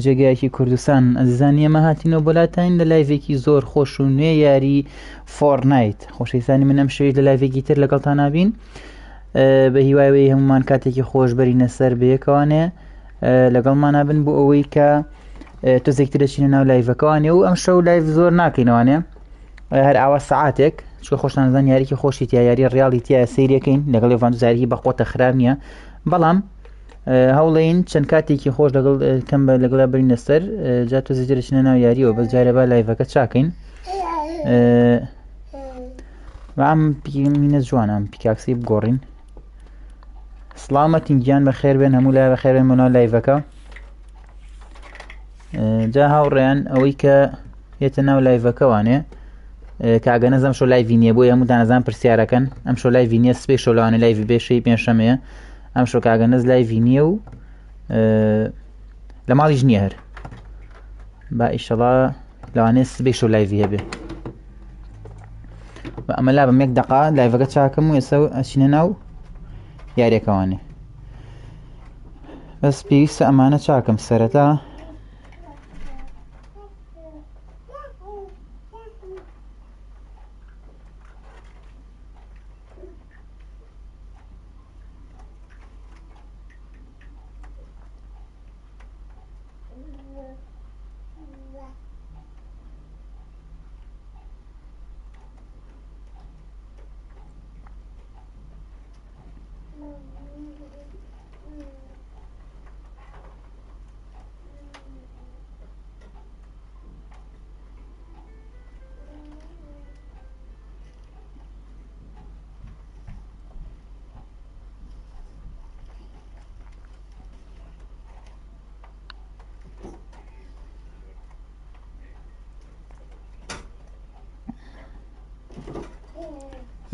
جێگایەکی کوردستان ئەزیزان ئێمە هاتینەوە بۆلاتین لە لایڤێکی زۆر خۆش و نوێ یاری فۆرنایت. خۆشەویستانی من ئەم شەوی لە لایڤێکی تر لەگەڵتان نابین بە هیوایەوەی هەمومان کاتێکی خۆش بەرینە سەر بەیەکەوانێ لەگەڵمان نابن بۆ ئەوەی کە تۆزێکتر دەچینە ناو لایڤەکەوانێ و ئەم شەو لایڤ زۆر ناکەینەوانێ هەر ئاوا سەعاتێک چکە خۆشتانزان یاریکی خۆشی تیا یاری ڕیاڵیتیە سەیرەکەین لەگەڵ ێڤان زارهی بەخۆتە خراب نییە بەڵام هەوڵین چەند کاتێکی خۆش لەگەڵ کەم بە لەگەڵا بەرینە سەر جا تۆزێکتر دەچینە ناو یاریەوە بەس جارێ با لایڤەکە چاکەین ئەم مینە جوانم پیکاکسی بگۆڕین. سڵامەتین گیان بەخێر بێن هەموو لای بەخێر بێن بۆ ناو لایڤەکە. جا هاوڕێیان ئەوەی کە هێتە ناو لایڤەکەوانێ کاگەنەز ئەم شۆ لایڤی نییە بۆ هەموو دانەزان پرسیارەکەن ئەم شۆ لایڤی نییە سبەی شۆ لەوانە لایڤی بێشەی پێنجشەمەیە ئەم شۆ کاگەنەز لایڤی نییە و لە ماڵیش نییە هەر با ئیشەڵا لەوانەیە سبەی شۆ لایڤی هەبێ ئەمە لا بەم یەک دەقا لایڤەکە چاکەم و ئێستا ئەچینە ناو یاریەکەوانێ بەس پێویستە ئەمانە چاکەم سەرەتا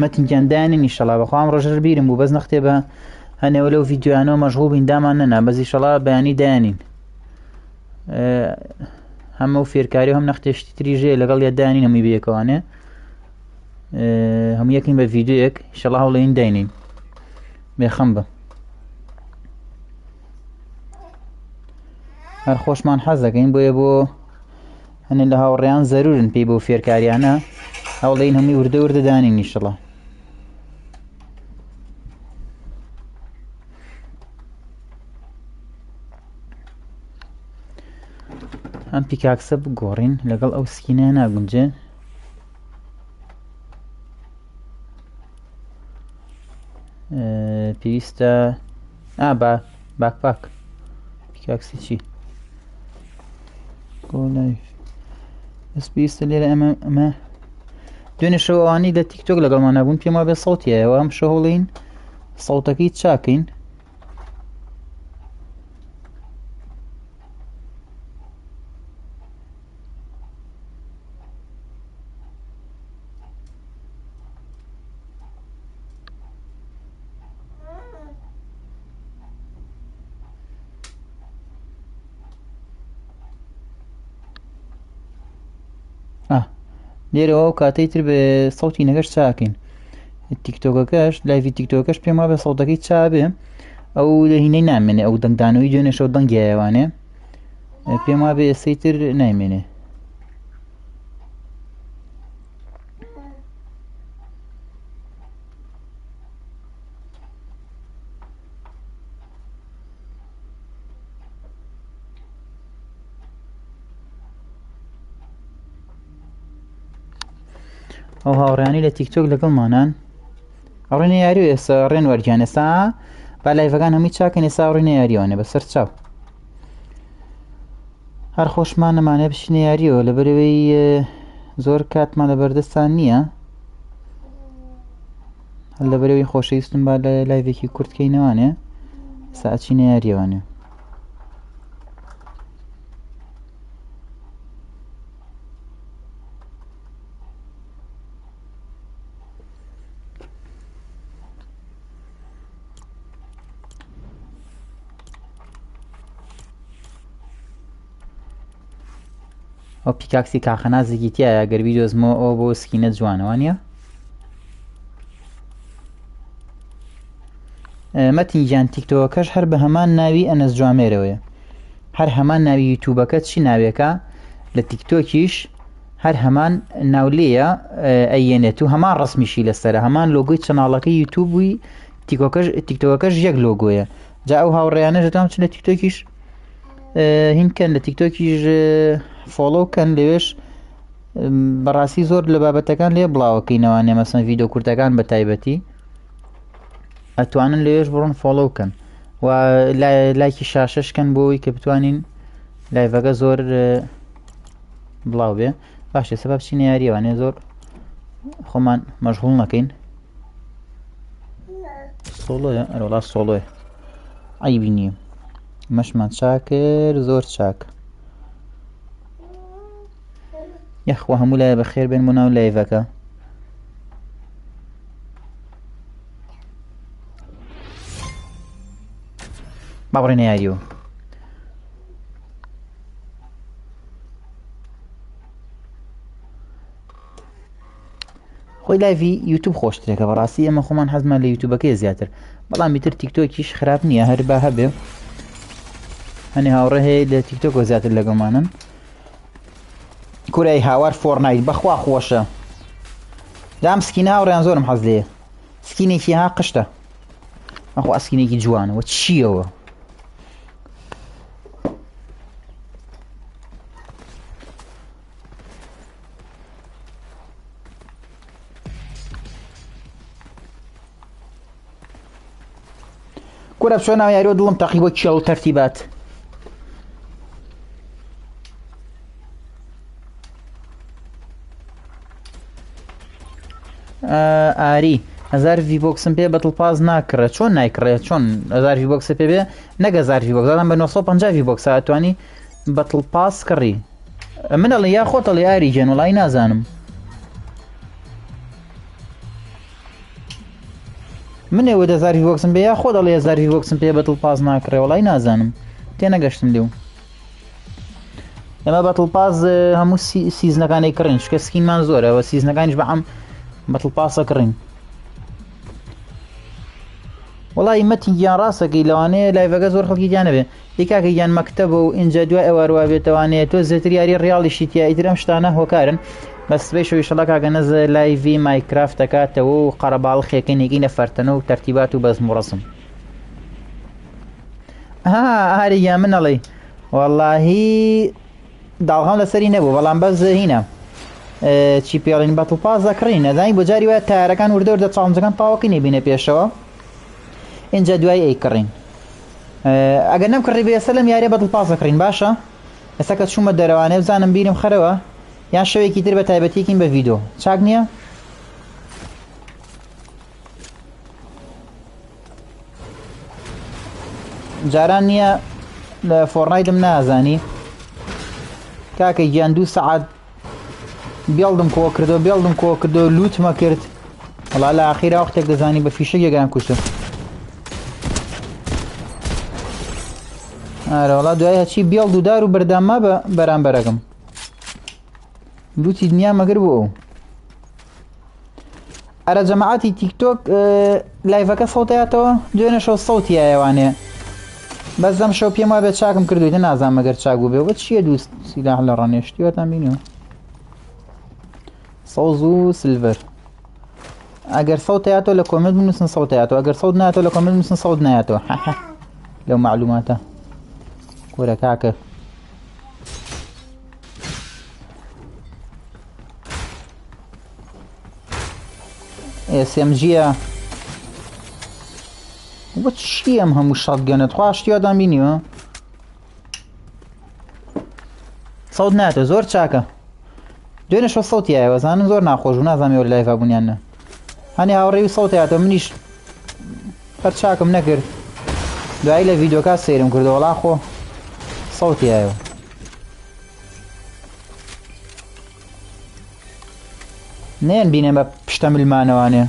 مەتینگیان دایانین ئیشەڵا بەخوام ڕۆژەر بیرم بوو بەس نەختێبە هەنێوە لەو ڤیدیۆیانەوە مەشغوڵ بین دامان نەنا بەس ئیشەڵا بەیانی دایانین هەموو فێرکاری و هەم نەختێشتی تری ژێ لەگەڵ یا دایانین هەمووی بەیەکەوانێ هەموو یەکین بە ڤیدیۆیەک ئیشەڵا هەوڵێین داینین بێخەم بە هەر خۆشمان حەز دەکەین بۆیە بۆ هەنێ لە هاوڕێیان زەرورن پێی بۆ فێرکاریانە هەوڵێین هەمووی وردە وردە دانین ئیشەڵا ئەم پیکاکسە بگۆڕین لەگەڵ ئەو سکینە ناگونجێ پێویستە باکپاک پیکاکسی چی بەس پێویستە لێرە ئەمە دوێنێ شەو ئەوانەی لە تیکتۆک لەگەڵمان نەبوون پێم وا بێ سەڵتیایەوە ئەم شەو هەوڵێین سەڵتەکەی چاکەین لێرەوە و کاتەی تر بێ سەڵتی نەگەشت چاکەین تیکتۆکەکەش لایڤی تیکتۆکەش پێم وا بێ سەڵتەکەی چابێ ئەو لە هینەی نامێنێ ئەو دەنگدانەوەی دوێنێشەوە دەنگیایەوانێ پێم وا بێ ئێستەی تر نایمێنێ ئەو هاوڕێیانی لە تیکتۆک لەگەڵمانان ئەڕێنە یاری و ئێستا ڕێن وەرگیان ئێستا با لایڤەکان هەمووی چاکەن ئێستا ڕێنە یاریوانێ بەسەر چاو هەر خۆشمان نەمانێ بچینە یاریەوە لەبەرەوەی زۆر کاتمان لە بەردەستان نییە هەر لەبەرەوەی خۆشەویستم با لە لایڤێکی کورتکەینەوانێ ئێستا ئەچینە یاریەوانێ ئەو پیکاکسی کاخەنازێکی تایە گەروی دۆزمەوە ئەو بۆ سکینە جوانەوە نییە مەتینگیان تیکتۆکەش هەر بە هەمان ناوی ئەنەس جوامێرەوەیە هەر هەمان ناوی یوتیوبەکە چی ناوێکە لە تیکتۆکیش هەر هەمان ناولەیە ئەیێنێت و هەمان ڕسمیشی لەسرە هەمان لۆگۆی چەناڵەکەی یوتیوبی تیکتۆکەکەش یەک لۆگۆیە جا ئەو هاوڕێیانە دەتوان چ لە تیکتۆکیش هینکەن لە تیکتۆکیش فۆڵۆکەن لەوێش بەڕاستی زۆر لە بابەتەکان لێ بڵاوەکەینەوانێ مەسەن ڤیدۆ کورتەکان بە تایبەتی ئەتوانن لەوێش بڕۆن فۆڵۆ بکەن و لایکی شاشەشکەن بۆی کە بتوانین لایڤەکە زۆر بڵاو بێ باشە سەبەب چینە یاریەوانێ زۆر خۆمان مەشغوڵ نەکەین سۆڵۆیە ئەرۆڵا سۆڵۆیە ئەی بینی مەشمان چاکرد زۆر چاک یەخوا هەموو لایە بەخێر بێن بۆ ناو لایڤەکە با بڕێنە یاریەوە خۆی لایڤی یوتیوب خۆشترێکە بەڕاستی ئێمە خۆمان حەزمان لە یوتیوبەکەی زیاتر بەڵام بیتر تیکتۆکیش خراپ نییە هەر با هەبێ هەنێ هاوڕێ هەیە لە تیکتۆکۆ زیاتر لەگەڵمانن کورای هاوار فۆرنایت بەخوا خۆشە دام سکینە هاوڕێیان زۆرم حەز لێیە سکینێکی ها قشتە ئەخوا سکینێکی جوانەوە چییەوە کورە بچۆ ناو یاریەوە دڵم تەقی بۆ کێڵ و تەرتیبات ئاری 1000 ڤیبۆکسم پێ بەتڵ پاس ناکڕێت چۆن نایکڕێت چۆن 1000 ڤیبۆکسە پێ بێ نەک 1000 ڤیبۆکس زادان بە 950 ڤیبۆکس ئەتوانی بەتڵ پاس کڕی منەڵێ یا خۆتەڵێ ئاری گێن وڵای نازانم منێوە 1000 ڤیبۆکسم بێ یا خۆ دەڵێ 1000 ڤیبۆکسم پێ بەتڵ پاس ناکڕێ وڵای نازانم تێنەگەشتم لێو ئێمە بەتڵ پاس هەموو سیزنەکانی کڕین چکە سکینمان زۆرەوە سیزنەکانیش بەعەم بەتڵ پاسە کڕین وڵی مەتینگیان ڕاستەکەی لەوانەیە لایڤەکە زۆر خەڵکی گیان نەبێ دیکاکە گیان مەکتەبە و ئینجا دوای ئەوەروە بێتەوانەیە تۆ زێتر یاری ڕیاڵیشی تیا ئیتر ئەم شتانە هۆکارن بەس سبەی شەویشەڵە کاکە نەزە لایڤی مایکرافت دەکاتەوە و قەرەباڵخێکەی نێگەینە فەرتەنە و تەرتیبات و بەزم و ڕەسم هاریگیان منەڵێ وەڵاهی داڵغام لەسەری نەبوو بەڵام بەس هینە چی پێڵین بەتڵ پاس دەکڕین نەزانی بۆ جاری وایە تایارەکان وردە وردە چاڵنجەکان تاوەکەی نێبینە پێشەوە اینجا دوای ئەی کڕین ئەگەر نەم کڕی بێسە لەم یاریە بەتڵ پاس دەکڕین باشە ئێستا کە چوومە دەرەوانێ بزانم بیرم خەرەوە یان شەوێکی تر بە تایبەتیەکین بە ڤیدۆ چاک نییە جاران نییە لە فۆرنایتم نازانی کاکە گیان 2 سەعات بێڵدم کۆ کردەوە بێڵدم کۆ کردەوە لوتمە کرد وەڵا لە ئاخیرا وەختێک دەزانی بە فیشە یەکیان کوشتە ئارە وەڵا دوای هەچی بێڵد و دار و بەردامما بە بەرامبەرەکەم لوتی دنیا مەگر بۆ ئەو ئەرە جەماعەتی تیکتۆک لایڤەکە سەوتایەتەوە دوێنە شەو سەوتی ئەوانێ بەس دەم شەو پێم وای بێت چاکم کردویتە نازان مەگەر چاک بوو بێ بە چییە دوو سیلاح لە ڕەنێشتیوەتان بینیوە سەوز و سلڤەر ئەگەر سەوتایەتەوە لە کۆمنت بنووسن سەوتایەتەوە ئەگەر سەوت نایەتەوە لە کۆمنت بنووسن سەوت نایەتەوە لەو معلوماتە وەرە کاکە SMGە بۆ چی ئەم هەموو شەڵگەنت خوا شتیوەتان بینیوە سەوت نایەتەوە زۆر چاکە دوێنە شەو سەوتیایەوە زانم زۆر ناخۆش و نازانێوە لە لایڤا بوونیانە هەنێ هاوڕێی و سەوتایەتەوە منیش هەر چاکم نەکرد دوایی لە ڤیدۆکە سەیرم کردو وەڵا خۆ سەوتیایەوە نێن بینێ بە پشتە ملمانەوانێ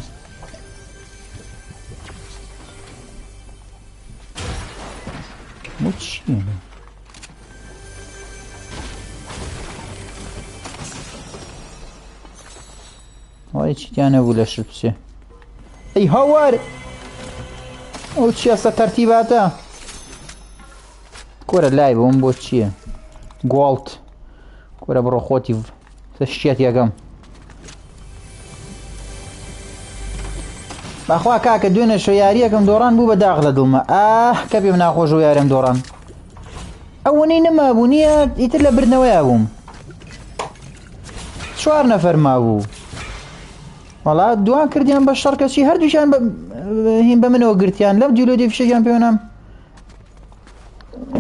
بۆ چییە وای چیتیان نەبوو لە شت بچێ ئەی هاوار ئەو چی ئەستا تەرتیباتە كورة لاعب بۆم بۆ چییە گۆڵت کورە بڕۆ خۆتی شتێت یەکەم بەخوا کاکە دوێنێ شۆ یاریەکەم دۆڕان بوو بە داغ لە دڵمە کە پێم ناخۆش و یارم دۆڕان ئەوەی نەمابوو نییە ئیتر لە بردنەوەیە بووم 4 نەفەر مابوو وەڵا دوان کردیان بە شەڕ کەچی هەردووشیان هین بە منەوە گرتیان لەم جلۆ دێفشەیان پێوەنام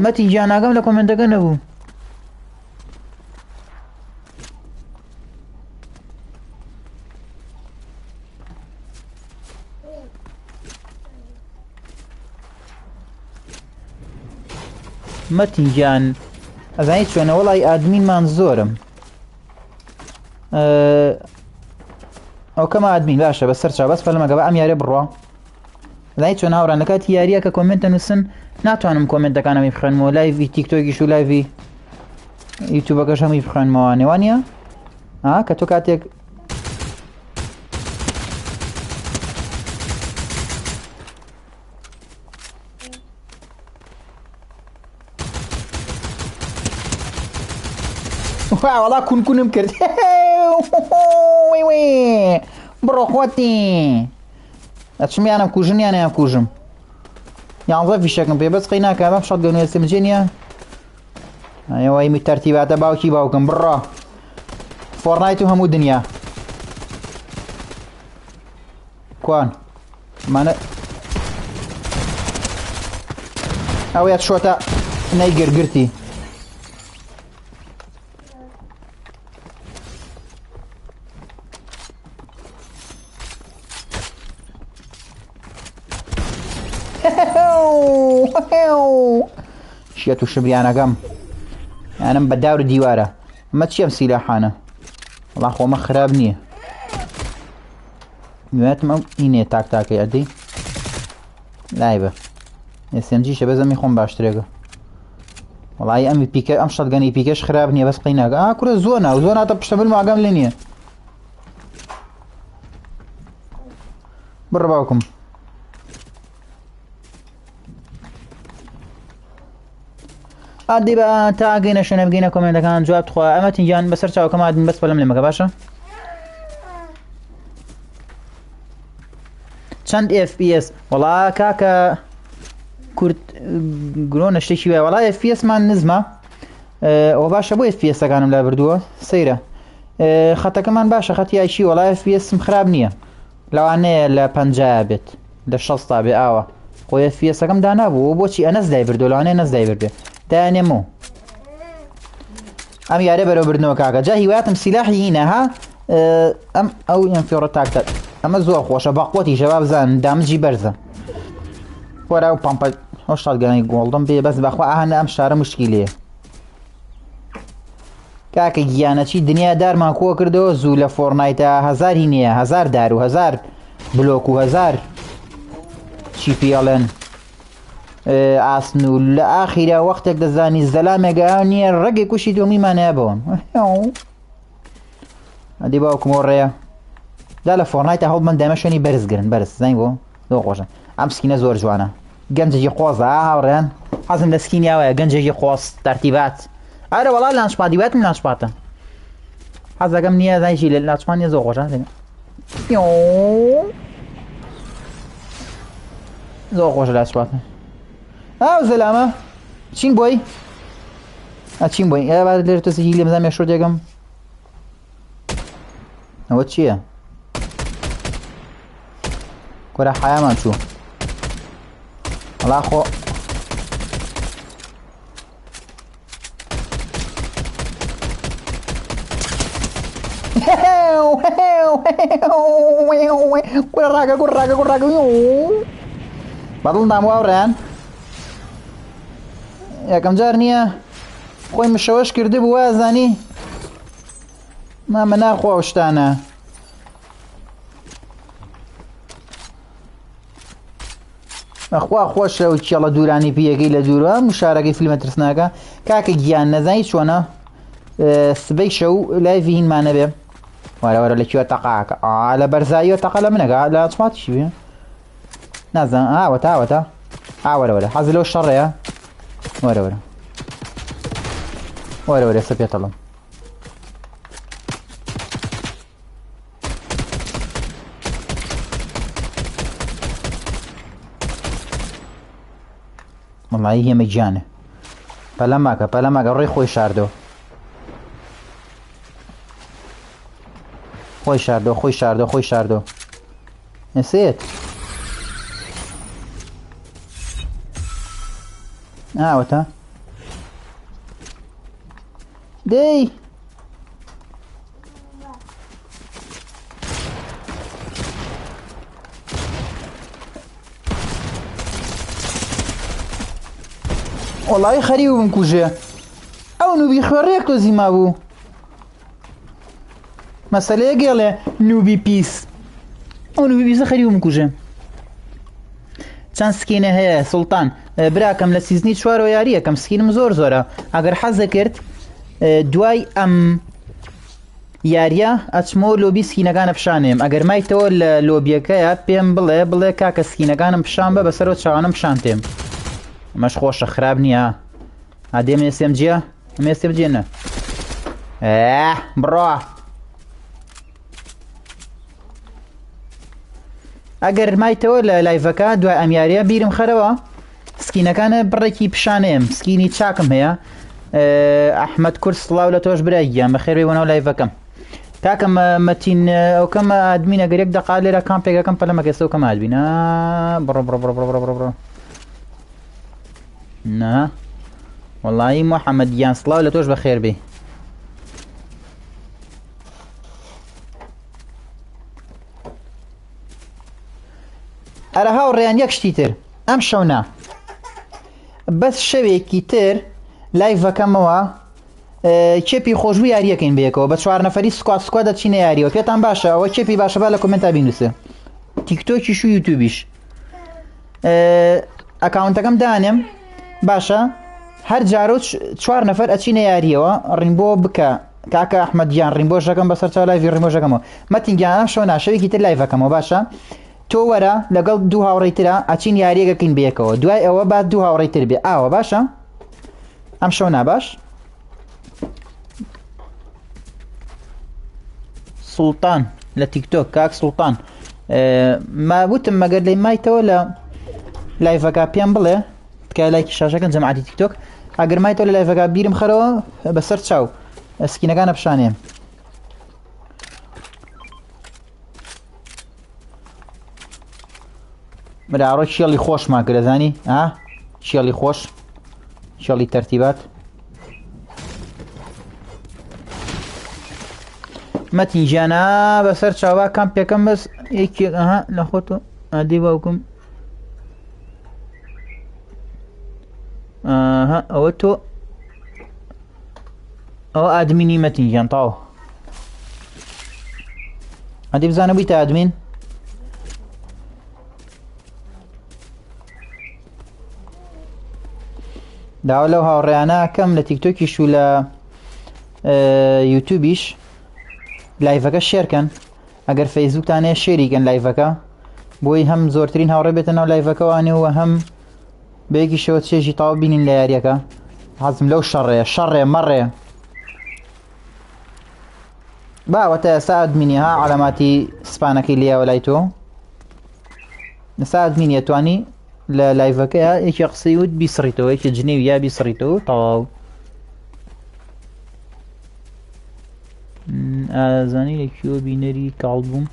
مەتی گیاناگەم لە کۆمنتەکە نەبوو مەتی گیان ئەزانی چۆنە وەڵی ئادمینمان زۆرم ئەو کەمە ئادمین باشە بەسەر چا بەس پەلمەگە بە ئەم یارێ بڕۆ لای چۆن هاوڕان لە کاتی یاریە کە کۆمنتە نووسن ناتوانم کۆمنتەکانەمی بخوێنمەوە لایڤی تیکتۆکیش و لایڤی یوتیوبەکەش هەمووی بخوێنمەوە نێوانە کە تۆ کاتێک وڵا کونکونم کرد بڕۆ خۆتی ئەچمیانم کوژن یانیان کوژم یانزە فیشەکەم پێ بەس قەی ناکە بەم شەڵ گەونێ سمجێ نییە ئەوەی تەرتیباتە باوکی باوکم بڕۆ فۆرنایت و هەموو دنیا کوان مانە ئەوەیە شۆتە نەیگرگرتی شیەت و شبریانەکەم یانم بە داور دیوارە ئەمە چیەم سیلاحانە وەڵا خۆمە خراب نییە دوێتم ئەو ئینێ تاک تاکەی ئەدەی لای بە ئێسێمجیشە بەزەمی خۆم باشترێگە وەڵی ئەمی پیکە ئەم شەتگەنی پیکەش خراب نییە بەس قەی ناگە کورە زۆر ناو زۆر ناتە پشتەبل ماگەم لێ نییە بڕە باوکم ئادی بە تا ئەگەینە شوێنە بگەینە کۆمنتەکان جواب بخوا ئەمە تینجان بەسەر چاوکەم ئادین بەس پەلەم لێمەکە باشە چەند FPS وەڵا کاکە کورت گرۆنە شتێکی وایە وەڵا FPS مان نزمە ئەوە باشە بۆ FPSەکانم لا بردووە سەیرە خەتەکەمان باشە خەتی یایشی وەڵا FPSم خراب نییە لەوانەیە لە 50 بێت لە 60 بێ ئاوە خۆی FPSەکەم دانابوو بۆچی ئەنەس دای بردو لەوانەیە نەس دای بردێ دایانێمەوە ئەم یارە بەرەو بردنەوە کاکە جا هیواتم سیلاحی هینە ها ئەم ئەو ئەمفیۆڕە تاکتە ئەمە زۆر خۆشە باقوەتی شەباب بزان دامجی بەرزە وەرا و پامپە هەو شەڵگەنەی گۆڵدم بێ بەس بەخوا ئاهانە ئەم شارە مشکیلەیە کاکە گیانەچی دنیا دارمان کۆ کردەوە زوو لە فۆرنایتە 1000 هینەیە 1000 دار و 1000 بلۆک و 1000 چی پێڵێن ئاسن و لە ئاخیرا وەختێک دەزانی زەلامێگە نییە ڕێگەی کوشی دۆمیمانەیە بەوەن ئەدی باوکمەوە ڕێە دا لە فۆرنایتە هەڵ من دەمە شوێنی بەرزگرن بەرز زەنگ بۆ زۆر خۆشە ئەم سکینە زۆر جوانە گەنجێکی قۆزە هاوڕێیان حەزم لە سکینیاوەیە گەنجێکی قۆز تەرتیبات ئارە وەڵا لانچپادیباتم لانچپاتە حەزەکەم نییە زانیشی لە لانچپانیە زۆر خۆشە زۆر خۆشە لانچپاتە ئاو زەلامە چین بۆی ئەچین بۆی ئێ لێرە تۆسێکی لێ بزانم شۆ دێگەم ئەوە چییە کۆرە حەیامان چوو وەڵا خۆ کورە ڕاگە کوڕ ڕاگە کوڕ ڕاگە بەدڵ دامواوڕیان یەکەم جار نییە خۆی مشەوەش کردی بوو وایە زانی مامە ناخوا شتانە ئەخوا خۆشە و کێڵە دوورانی پێیەکەی لە دوورە مشارەکەی فیلمە ترسناکە کاکە گیان نەزانی چۆنە سبەی شەو لایڤی هینمانە بێ وەرە وەرە لەکوێ تەقاکە لە بەرزاییەوە تەقە لە منەکە لە چماتیشی بێ نازانم ئاوەتە ئاوەتە ئاوەرە وەرە حەز لەو شەڕەیە وەرە وەرە وەرە وەرە سە پێتەڵم وڵایی هێمە گیانە پەلە ماکە ڕێی خۆی شاردەوە خۆی شاردەوە نسێت ئاوەتە دەی وڵایی خەریو بم کوژێ ئەو نوبی خوێڕێک تۆ زیما بوو مەسەلەیە گێڵێ نوبی پیس ئەو نوبی پیسە خەریو بم کوژێ چەند سکینە هەیە سوڵتان براکەم لە سیزنی چوارەوە یاری یەکەم سکینم زۆرە ئەگەر حەزە کرد دوای ئەم یاریە ئەچمەوە لۆبی سکینەکانە پیشانێم ئەگەر مایتەوە لە لۆبیەکەیە پێم بڵێ کاکە سکینەکانم پیشان بە بەسەرەوە چاوانم پیشان تێم ئەمەش خۆشە خراپ نییە ئادێم ئێسێم جێ ئەمە ئێسێم جێنە بڕۆ ئەگەر مایتەوە لە لایڤەکە دوای ئەم یاریە بیرم خەرەوە سکینەکانە بڕێکی پیشانەیەم سکینی چاکم هەیە ئەحمەد کورس سڵاو لە تۆش برای گیان بەخێر بێ لایڤەکەم کاکە مەتین ئەوکەم ئادمین ئەگەر یەک دەقا لێرە کامپێکەکەم پەلەمەکە ئێستا ئەوکەم ئادمینە بڕۆ نا وەڵایی محەممەد گیان سڵاو لە تۆش بەخێر بێ ئەرە هاوڕێیان یەک شتی تر ئەم شەونا بەس شەوێکی تر لایڤەکەمەوە کێپی خۆشببوو یاریەکەین بەیەکەوە بە 4 نەفەری سکوات دەچینە یاریەوە پێتان باشە ئەوە کێپی باشە با لە کۆمنتا بینوسە تیکتۆکیش و یوتیوبیش ئەکاونتەکەم دانێم باشە هەر جارۆ 4 نەفەر ئەچینە یاریەوە ڕینبۆ بکە کاکە ئەحمەد گیان ڕینبۆشەکەم بەسەر چاو لایڤی ڕینبۆشەکەمەوە مەتینگیانم شەو ناشەوێکی تر لایڤەکەمەوە باشە تۆ وەرە لەگەڵ دوو هاوڕێی ترە ئەچین یاریەکەکەین بەیەکەوە دوای ئەوە بعد دوو هاوڕێی تر بێ ئاوە باشە ئەم شەو ناباش سوڵتان لە تیکتۆک کاک سوڵتان ماوتم مەگەر لەی مایتەوە لە لایڤەکە پێم بڵێ تکای لایکی شاشەکەن جەماعەتی تیکتۆک ئەگەر مایتەوە لە لایڤەکە بیرم خەرەوە بەسەر چاو سکینەکانە پیشانێم مراڕۆ چێڵی خۆشمان کرد دەزانی چێڵی خۆش چێڵی تەرتیبات مەتین گیانە بەسەر چاوا کام پێکەم بەس یەکێک لە خۆتۆ ئادەی باوکم ئەوە تۆ ئەوە ئادمینی مەتین گیان تاوە ئەدی بزانە بوویتە ئادمین داوا لەو هاوڕێیانە کەم لە تیکتۆکیش و لە یوتیوبیش لایڤەکە شێرکەن ئەگەر فەیسبووکتانەیە شێریکەن لایڤەکە بۆی هەم زۆرترین هاوڕێ بێتە ناو لایڤەکەوانێەوە هەم بەیەکی شەوە چێژی تاوا بینین لە یاریەکە حەزم لەو شەڕێ مەڕێ باوەتە ئێستا ئەدمینی عەلەماتی سپانەکەی لێیەوە لای تۆ ئێستا ئەدمینی ئەتوانی لە لایڤەکەیە یەکی قسەی وت بیسڕیتەوە یەکی جنێوی یا بیسڕیتەوە تەواو ئازانی لەکوێوە بینەری کاڵ بووم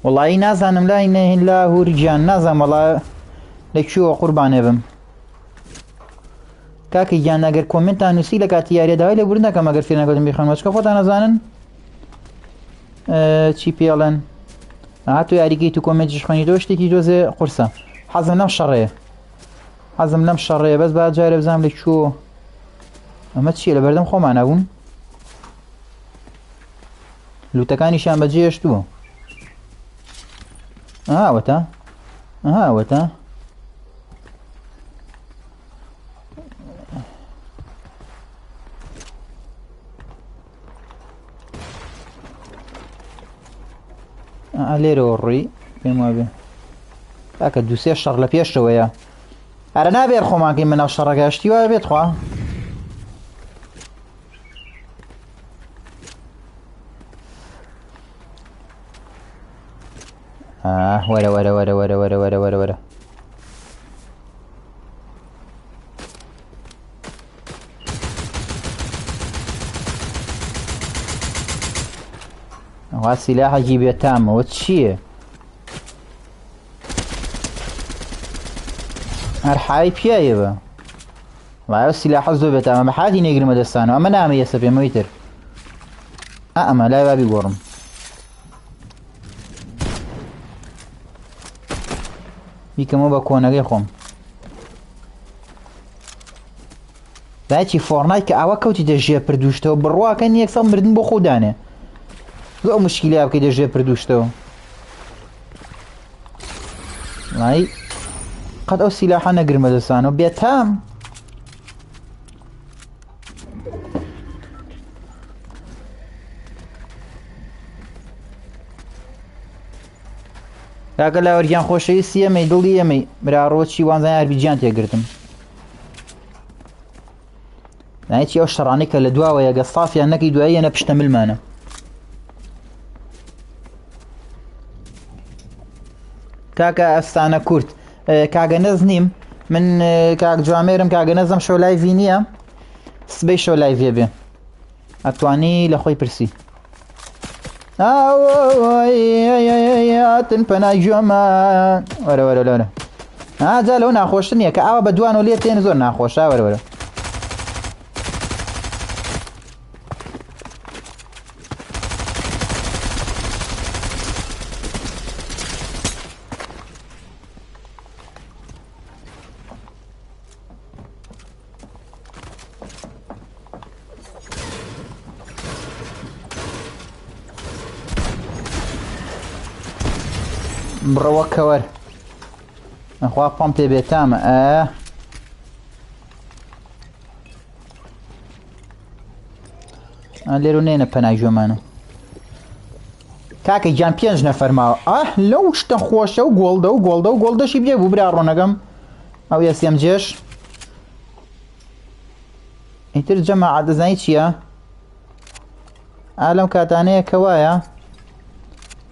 وەڵایی نازانم لای نەهێن لا هوورگیان نازانم وەڵا لەکوێوە قوربانێ بم کاکە گیان ئەگەر کۆمنتان نووسی لە کاتی یاریەداوای لێ بوور نەکەم ئەگەر فێر نەکەوتم بیخەنەوە چکە خۆتان نەزانن چی پێڵێن تۆ یاریگەی تو کۆمنتیش خوێنیتەوە شتێکی دۆزێ قورسە حەزم لەم شەڕەیە بەس با جارێ بزانم لەکوێوە ئەمە چییە لە بەردەم خۆمانە بوون لوتەکانیشان بەجێ هێشتووە ئەوەتە لێرەوە ڕووی پێم وابێ تاکە دووسێ شەڕ لە پێشەوەیە ئەرە نابێت خۆمانکەین بەناو شەڕەکەشتی وایە بێت خوا وەرە وەرە وەرە وەرە وەرە وەرە وەرە وەرە ئەوا سیلاحێکی بێتامەوە چییە؟ هەر حای پیایە بە وایە سیلاحە زۆر بێتامە بە حاتی نێگرمە دەستانەوە ئەمە نامە یەسە پێمەوەی تر ئەمە لای بابی گۆڕم بیکەمەوە بە کۆنەکەی خۆم دایکی فۆرنایت کە ئاوا کەوتی دەژێ پردوشتەوە بڕواکەن یەکسەڵ مردن بۆ خۆدانێ زۆر مشکیلیا بکەی دەژێ پردوشتەوە وای قەت ئەو سیلاحە نەگرمە دەستانەوە بێتام کاکە لاوەرگیان خۆشەویستی ئەمەی دڵی ئەمەی براڕۆچی وانزای ئاربیجیان تێگرتم نایەتی ئەو شەڕانەی کە لە دواوە یەگە سافیان نەکەی دوایی یەنە پشتە ملمانە کاکە ئەفسانە کورت کاگە نەز نیم من کاک جوامێرم کاگە نەزم شەو لایڤی نییە سبەی شەو لایڤێ بێ ئەتوانی لە خۆی پرسی هاتن پەنای گوێمان وەرە وەرە لەورە جا لەو ناخۆشتن نییە کە ئاوا بە دوان و لێ تێن زۆر ناخۆشە وەرە وەرە بڕەوە کەوەر ئەخوا پەم پێ بێتامە لێرە و نێنە پەنای گوێمانە کاکە گیان 5 نەفەرماوە لەو شتە خۆشە و گۆڵدە و گۆڵدە و گۆڵدەشی بێ بوو برا ڕۆنەکەم ئەو یەسێم جێش ئیتر جەماعەت دەزانی چییە؟ لەم کاتانەیە کە وایە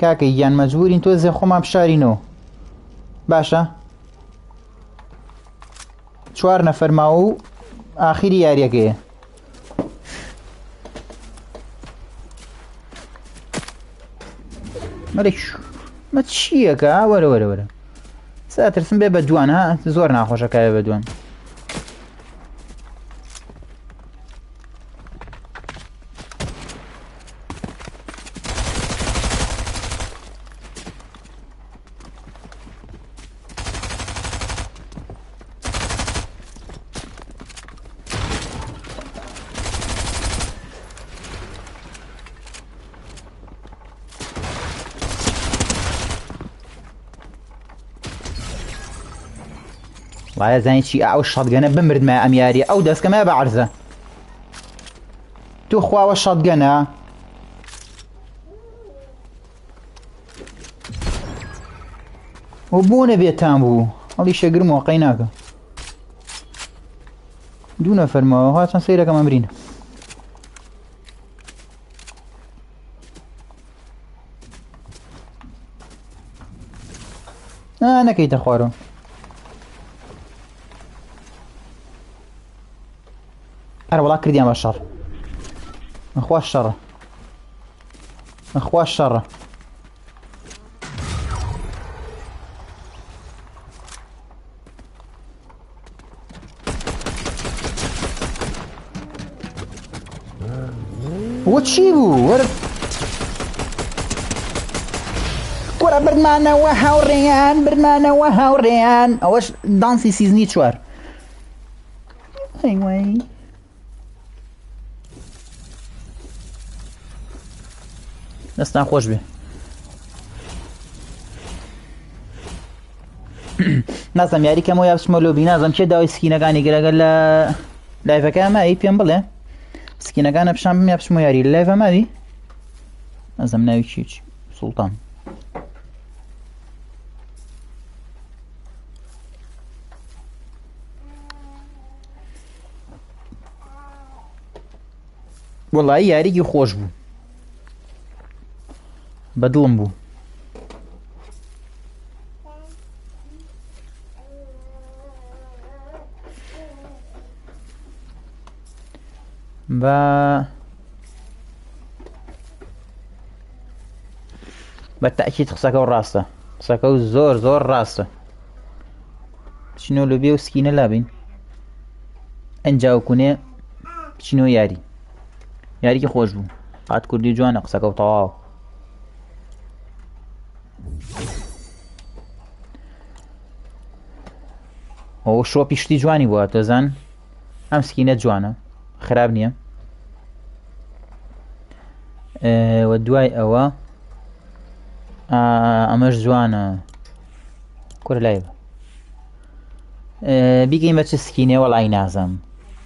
کاکە گیان مەجبورین تۆزێ خۆمان بشارینەوە باشە 4 نەفەر ماوە و ئاخیری یاریەکەیە مە چییەکە وەرە وەرە وەرە ساترسم بێ بە دوان زۆر ناخۆشەکایە بە دوان وایە زانی چی ئەو شەتگەنە بمردمە ئەم یاریە ئەو دەستکەمە بە عەرزە تو خواوە شەتگەنە و بۆ نەبێتان بوو هەڵی شەگرم وەقەی ناکە 2 نەفەرمەوە ها چەند سەیرەکەم ئەمرینە نەکەیتە خوارەوە هەر وڵا کردیان بە شەڕ ئەخوا شەڕە ئەخوا شەڕە وە چی بوو وەرە وەرە بردمانەوە هاوڕێیان بردمانەوە هاوڕێیان ئەوەش دانسی سیزنی 4 هەیوای دەستان خۆش بێ نازم یاریکەمەوە یا بچمە لۆبی نازم چێ داوای سکینەکانی گەلەگەل لە لایڤەکە ئەمایی پێم بڵێ سکینەکانە پیشان بم یا بچمە یاری لە لایڤ ئەماوی نازم ناوی چی سوڵتان وەڵایی یاریکی خۆش بوو بەدڵم بوو بالتأكيد قسەکە و ڕاستە قسەکە و زۆر زۆر ڕاستە بچینەوە لە بێ و سکینە لابین ئەنجاوکوونێ بچینەوە یاریکی خۆش بوو هات کوردی جوانە قسەکە و تەواو ئەو شۆپی شتی جوانی بووە تۆزان ئەم سکینە جوانە خراپ نییە وە دوای ئەوە ئەمەش جوانە کورە لای بە بیگەین بە چ سکینێ وەڵای نازەم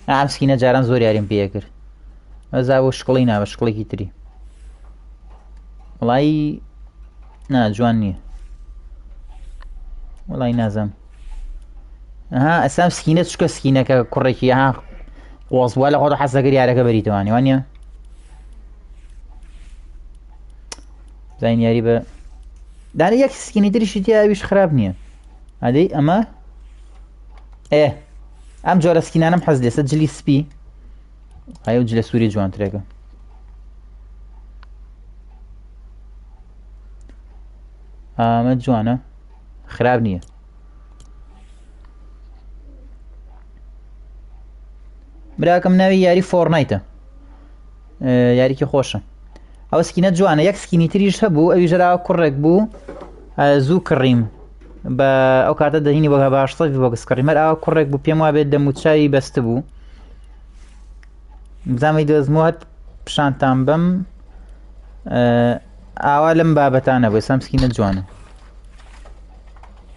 ئەم سکینە جاران زۆر یاریم پێ کرد ئەزا بۆ شکڵی نابە شکڵێکی تری وەڵی نا جوان نییە وەڵی نازەم ئەسام سکینە چکە سکینەکە کوڕێکی ها قۆز بووە لە خۆتە حەز دەکرد یارەکە بەریتەوانی وانە زین یاری بە دانە یەک سکینی تریشی تیا ئەویش خراپ نییە ئەدەی ئەمە ئەم جۆرە سکینانم حەز لێ سەجلی سپی ئایا و جلە سووری جوانترێکە ئەمە جوانە خراپ نییە براکەم ناوی یاری فۆرنایتە یاریکی خۆشە ئەو سکینە جوانە یەک سکینی تریش هەبوو ئەوی ژراوە کوڕێک بوو زوو کڕیم بە ئەو کاتە دەهینی بۆ باشسەوی بۆ گەسکڕیمەر ئاوا کوڕێک بوو پێم وابێت دەموچاوی بەستە بوو بزانەی دۆزمەوە هەر پیشانتان بەم ئاوا لەم بابەتانە بۆ سام سکینە جوانە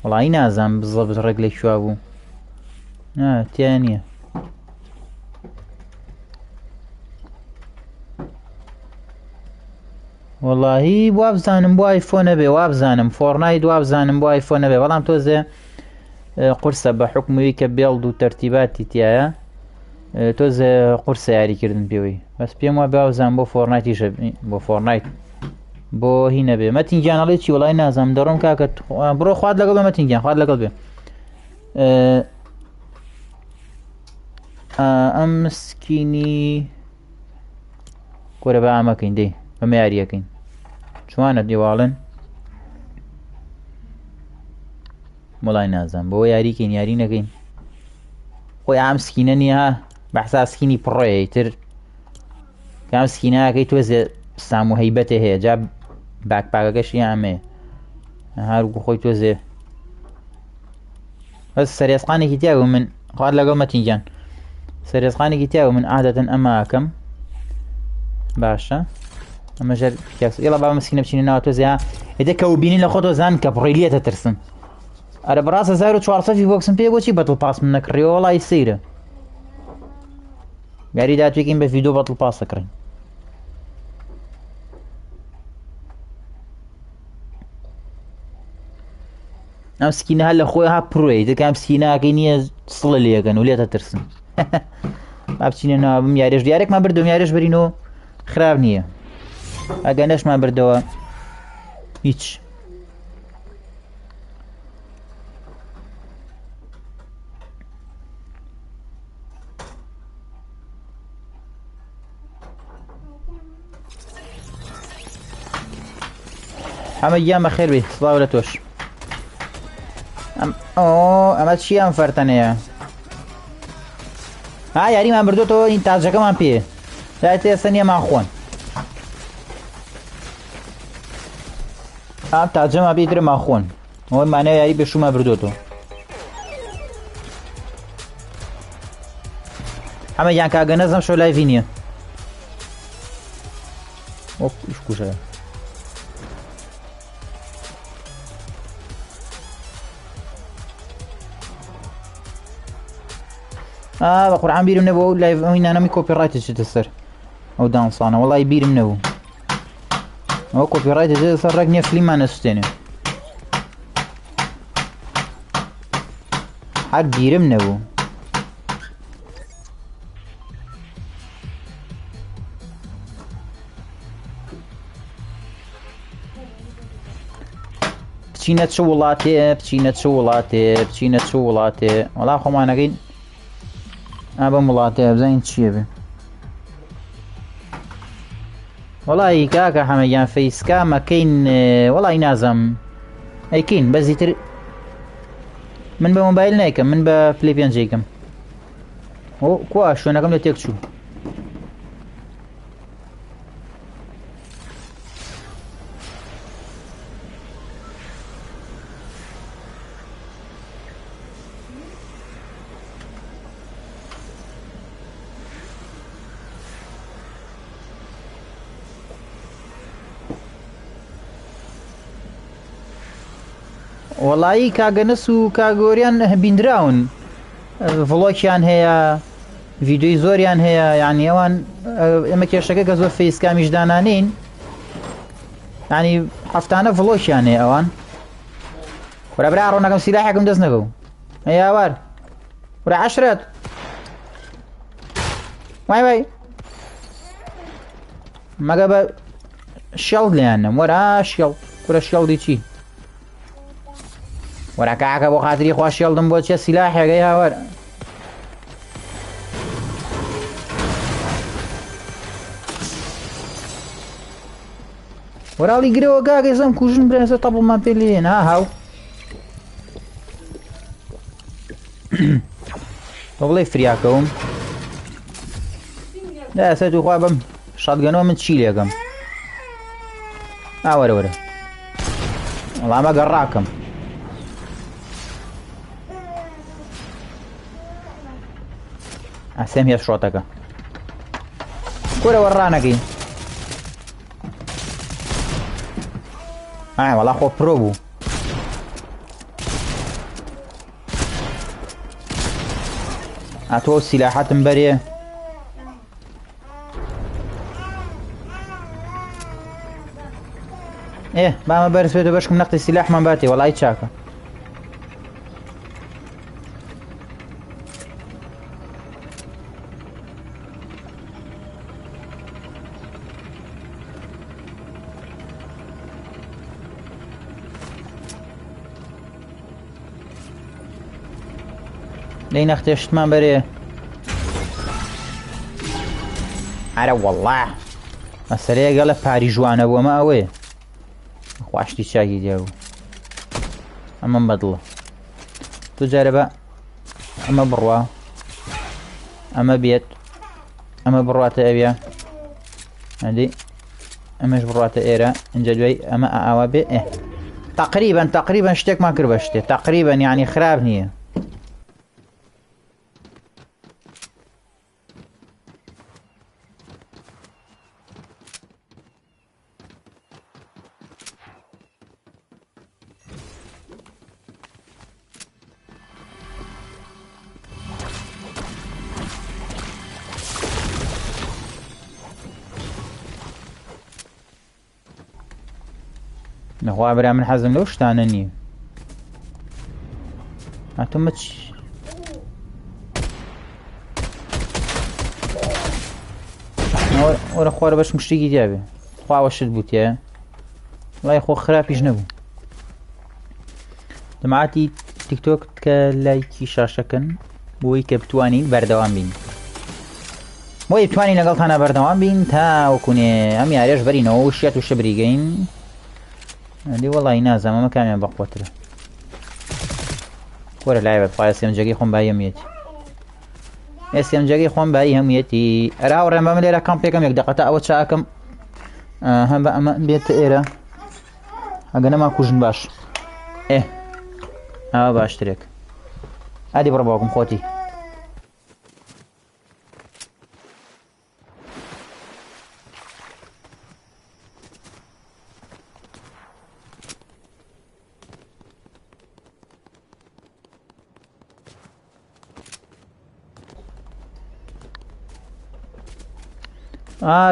وەڵی نازانم بزە ڕێک لە کووا بوو تیان نییە وەڵاهی وابزانم بۆ ئایفۆ نەبێ وابزانم فۆرنایت وابزانم بۆ ئایفۆ نەبێ بەڵام تۆزێ قورسە بە حکمووی کە بێڵد و تەرتیباتی تایە تۆزێ قورسە یاریکردن پێوەی بەس پێم وابێ وابزانم بۆ فۆرنایتیش بۆ فۆرنایت بۆ هی نەبێ مەتینگیانەڵێ چی وەڵی نازانم دەڕۆم کاکە بڕۆ خوارد لەگەڵ بە مەتینگیان خوارد لەگەڵ بێ ئەم سکینی کۆرە بە ئامەکەین دەی بەمە یاریەکەین چوانە دیواڵن وڵای نازانم بۆ یاریکەین یاری نەکەین خۆی ئام سکینە نییە بەحسا سکینی پڕۆیە تر کام سکینەکەی تۆزێ سام و هەیبەتێ هەیە جا باکپاکەکەشی ئامێ هەروگو خۆی تۆزێ بەس سەرێسقانێکی تیا بوو من خوارد لەگەڵ مەتینگیان سەرێسقانێکی تیا بوو من عادەتەن ئەمە ئەکەم باشە ئەمە ژەر ئێڵە با مەسکینە بچینە ناوە تۆزێ هێدە کە و بینین لە خۆتۆ زان کە بڕێلیەتە ترسن ئەرە بەڕاستە 1400 بۆکسم پێ بۆچی بەتڵ پاس من نەکڕیەوە وەڵی سەیرە یاری داتوێکین بە ڤیدۆ بەتڵ پاس دەکڕین ئەم سکینە هەر لە خۆی ها پڕۆی دەکەم سکینەکەی نییە سڵە لێەکەن و لێتە ترسن با بچینە ناوە بم یاریش دیارێکمان بردەوە یاریش بەرینەوە خراپ نییە ئەگە نەشمان بردەوە هیچ ئەمە گیان بەخێر بێ سڵاو لە تۆش ئەمە چی ئەم فەرتەنەیە یاریمان بردوێتەوە ئین تاجەکەمان پێ دایەتە ئێستا نییەمان خۆن ئەم تاجەمان پێیترمان خۆن ئەوەی مانای یاری بێشومان بردوێتەوە ئەمە یان کاگە نەزم شۆ لایڤی نییە کوشە بە قورعان بیرم نەبوو ئەو لایڤ ئەوی نانەمی کۆپیڕایتە چێتە سەر ئەو دانسانە وەڵی بیرم نەبوو ئەوە کۆپیڕایتە چێتە سەر ڕێک نییە فلیممان نەسووتێنێ هەر بیرم نەبوو بچینە چ وڵاتێ بچینە چ وڵاتێ بچینە چ وڵاتێ وەڵا خۆمانەکەین بەم وڵاتەیە بزانین چییە بێ وڵی کاکە حەمەدیان فەیسکامەکەین وڵی نازم ئەیکەین بەزیتر من بە مۆبایل نایکەم من بە پلەی پێنجەیکەم کوا شوێنەکەم لە تێک چوو وەڵایی کاگەنس و کاگۆریان بیندراون ڤڵۆکیان هەیە ڤیددیۆی زۆریان هەیە یعنی ئەوان ئێمە کێشەکە کە زۆر فەیسکامیش دانانین ینی هەفتانە ڤڵۆکیان هەیە ئەوان وەرە برا ڕۆنەکەم سیلاحێکم دەست نەکەو هەیاوار وەرە عەشرەت وای وای مەگە بە شێڵ لێیانم وەرە شێڵ وەرە شێڵی چی وەرە کاکە بۆ خاتری خوا شێڵدم بۆ چیە سیلاحێکەی هاوەر وەراڵی گرەوە گاگەی زەم کوژن برێنسە تەبڵمان پێ لێن ها هاو بە بڵێ فریاکەوم داسە توخوا بەم شەدگەنەوە من چی لێگەم وەرە وەرە وەڵامە گەڕاکەم ئەسێم هێز شۆتەکە کورە وەڕانەکەی وەڵا خۆ پرۆ بوو ئەتۆ سیلاحەتم بەرێ بامە بەرزێتە بەشکم نەختی سیلاحمان باتی وەڵای چاکە لەی نەختێشتمان بەرێ ئەرە وەڵا مەسەرەیەگە لە پاری ژوانە بووەمە ئەوەیە خواشتی چاکی دیابوو ئەمەم بەدڵە تو جارە بە ئەمە بڕوا ئەمە بێت ئەمە بڕاتە ئەوە ئەدی ئەمەش بڕاتە ئێرە ئەنجە دوای ئەمە ئاوا بێ تقریبا شتێکمان کرد بە شتێ تقریبا یعنی خراپ نییە نەخوا برا من حەزم لەو شتانە نییە هاتومە چی وەرە خوارە بەش مشتێکی دیابێ خواوە شت بووتیە وڵای خۆ خراپیش نەبوو دەماعەتی تیکتۆک کە لایکی شاشەکەن بۆی کە بتوانین بەردەوام بین بۆی بتوانین لەگەڵتانە بەردەوام بین تاوەکوونێ ئەم یاریەش بەرینەوە و شێت و شەبریگەین ئەدی وەڵی نازانم ئەمە کامیان بەخۆترە وەرە لای بەخوایە سێمجەکەی خۆم بای هەموویەتی سێمجەکەی خۆم بای هەموویەتی ئەرا ڕێم بەمە لێرە کام پێکەم یەک دەقەتە ئەوە چاکەم هەم بە ئەمە بێتە ئێرە ئەگە نەما کوژن باش ئەوە باشترێک ئادی بڕە باوکم خۆتی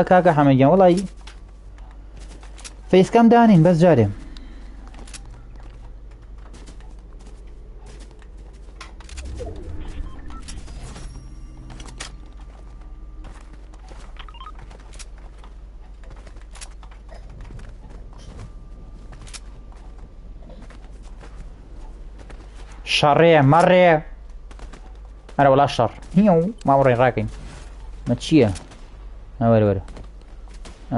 کاکە حەمەدیان وەڵی فەیسکەم دانین بەس جارێ شەڕێ مەڕێ ئەرە وەڵا شەڕ هیو ماوەڕێ ڕاکەین مە چییە؟ وەرە وەرە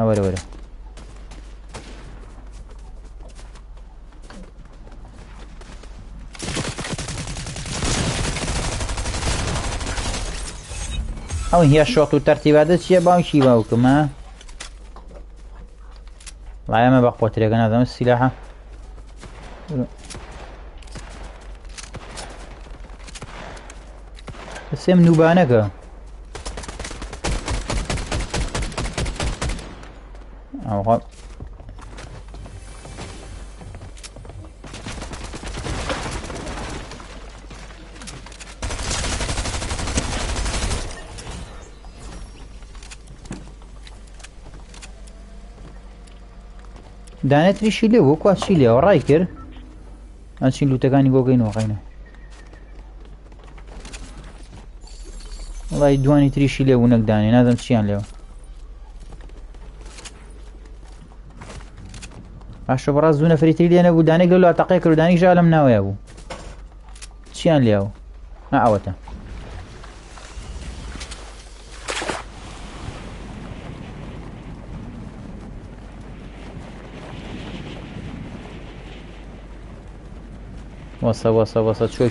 وەرە وەرە ئەو هي شۆت و تەرتیباتە چییە باوکی باوکمە وڵای ئەمە بە قوترێکە نازانم سیلاحە سێم نوبانەکە ئەوە دانێتریشی لێ بۆ کوچی لێەوە ڕای کرد ئەچین لوتەکانی بۆگەینەوەقینە وڵی دوانی تریشی لێ و نەکدانێ نادەم چیان لێەوە باشە بەڕاست دوو نەفەری لێ نەبوو دانێک لە لاتەقەی کردانی ژا لەم ناوەیە بوو چیان لێەوە ئەوەتە وەسە وەسە وەسە چۆ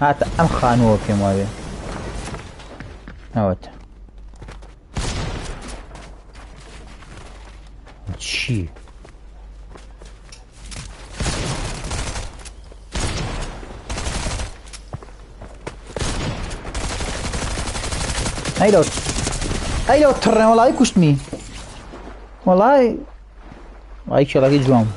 هاتە ئەم خانووە پێم وابێ ئەوەتە چی ئەیلەوە تڕێ وەڵی کوشتمی وەڵی وای کێڵەکەی جوام